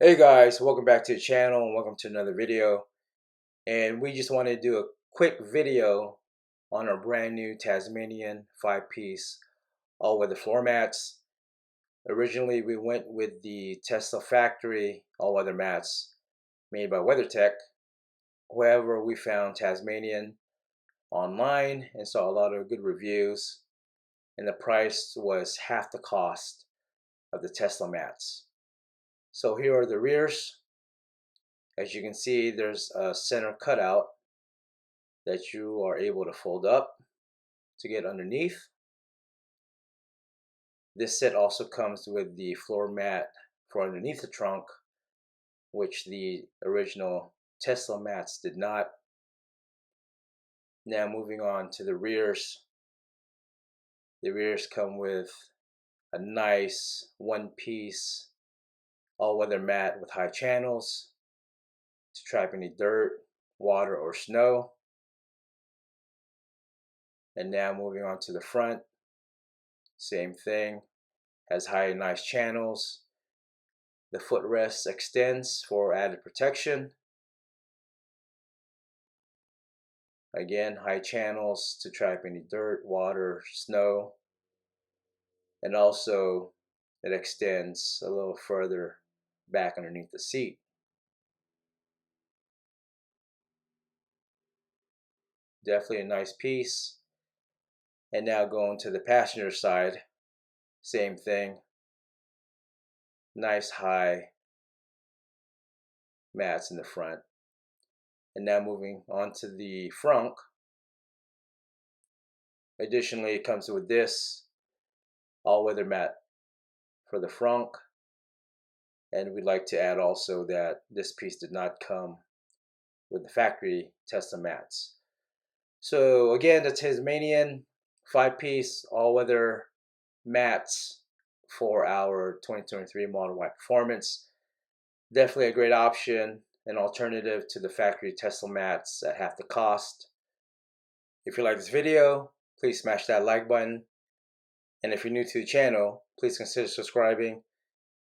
Hey guys, welcome back to the channel and welcome to another video. And we just wanted to do a quick video on our brand new Tasmanian 5-piece all-weather floor mats. Originally we went with the Tesla factory all-weather mats made by WeatherTech. However, we found Tasmanian online and saw a lot of good reviews, and the price was half the cost of the Tesla mats. So here are the rears. As you can see, there's a center cutout that you are able to fold up to get underneath. This set also comes with the floor mat for underneath the trunk, which the original Tesla mats did not. Now moving on to the rears. The rears come with a nice one-piece all-weather mat with high channels to trap any dirt, water, or snow. And now moving on to the front, same thing, has high and nice channels. The footrest extends for added protection. Again, high channels to trap any dirt, water, snow. And also it extends a little further back underneath the seat. Definitely a nice piece. And now going to the passenger side, same thing. Nice high mats in the front. And now moving on to the frunk. Additionally, it comes with this all-weather mat for the frunk. And we'd like to add also that this piece did not come with the factory Tesla mats. So again, the Tesmanian 5-piece all-weather mats for our 2023 Model Y Performance. Definitely a great option, an alternative to the factory Tesla mats at half the cost. If you like this video, please smash that like button. And if you're new to the channel, please consider subscribing.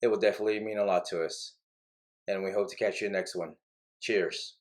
It will definitely mean a lot to us. And we hope to catch you in the next one. Cheers.